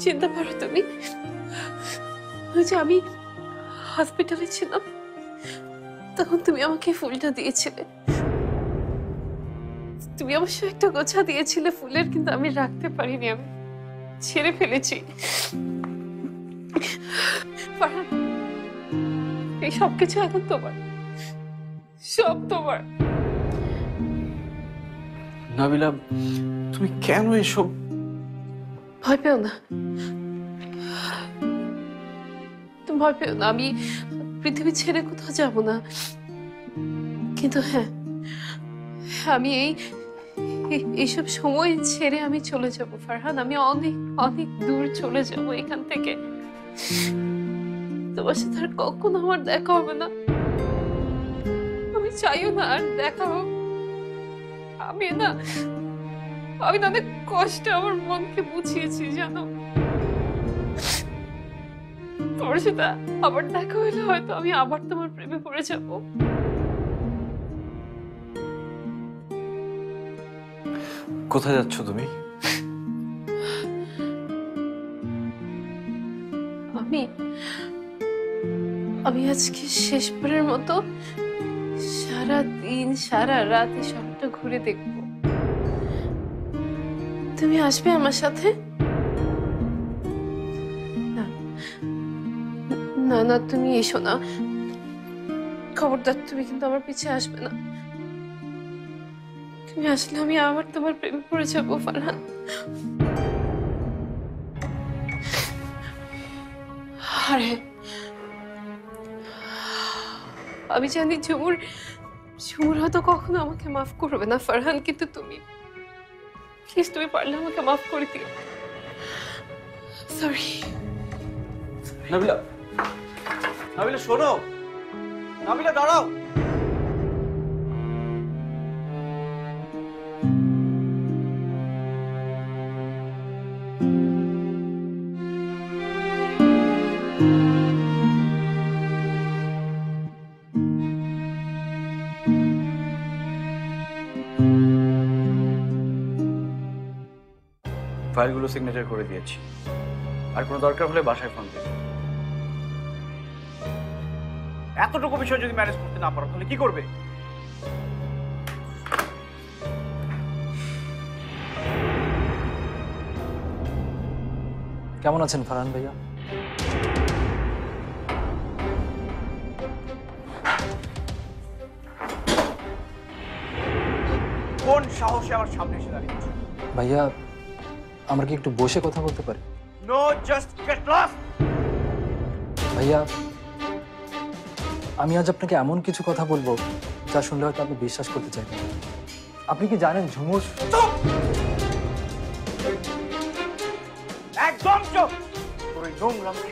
চিন্তা করো তুমি, ওই যে আমি হসপিটালে ছিলাম তখন তুমি আমাকে ফুলটা দিয়েছিলে। তুমি অবশ্য একটা গোছা দিয়েছিলে ফুলের, কিন্তু আমি রাখতে পারিনি, আমি ছেড়ে ফেলেছি। ফারহান, এই সবকিছু এখন তোমার, সব তোমার। নাবিলা, তুমি কেন এসব? ভয় পেও না, তুমি ভয় পেও না, আমি পৃথিবী ছেড়ে কোথাও যাব না। কিন্তু হ্যাঁ, আমি এইসব সময় ছেড়ে আমি চলে যাব ফারহান, আমি অনেক অনেক দূর চলে যাব এখান থেকে। তোমার সাথে আর কখনো আমার দেখা হবে না, আমি চাইও না আর দেখা হোক। আমি না অনেক কষ্টে আমার মনকে বুঝিয়েছি জানো। তোমার সাথে আবার দেখা হইলে হয়তো আমি আবার তোমার প্রেমে পড়ে যাব। কোথায় যাচ্ছ তুমি? আমি আমি আজকে শেষবারের মতো সারা দিন সারা রাত এই শহরটা ঘুরে দেখবো। তুমি আসবে আমার সাথে? না না না, তুমি এসো না, খবরদার, তুমি কিন্তু আমার পিছে আসবে না। তুমি আসলে আমি আবার তোমার প্রেমে পড়ে যাবো ফারহান। আরে আমি জানি ঝুমুর ঝুমুর হয়তো কখনো আমাকে মাফ করবে না ফারহান, কিন্তু তুমি প্লিজ, তুমি পারলে আমাকে মাফ করে দিও। সরি। নাবিলা, নাবিলা শোনো, নাবিলা দাঁড়াও। ফাইলগুলো সিগনেচার করে দিয়েছি, আর কোনো দরকার হলে বাসায় ফোন দিন। এতটুকু বিষয় যদি ম্যানেজ করতে না পারো তাহলে কি করবে? কেমন আছেন ফারহান ভাইয়া? কোন সাহসে আমার সামনে এসে দাঁড়িয়েছে? ভাইয়া, আমরা কি একটু বসে কথা বলতে পারি? No, just get lost. ভাইয়া, আমি আজ আপনাকে এমন কিছু কথা বলবো যা শুনলে হয়তো আপনি বিশ্বাস করতে চাইবেন। আপনি কি জানেন ঝুমুর? চুপ! একদম চুপ! তোর এই নোংরামি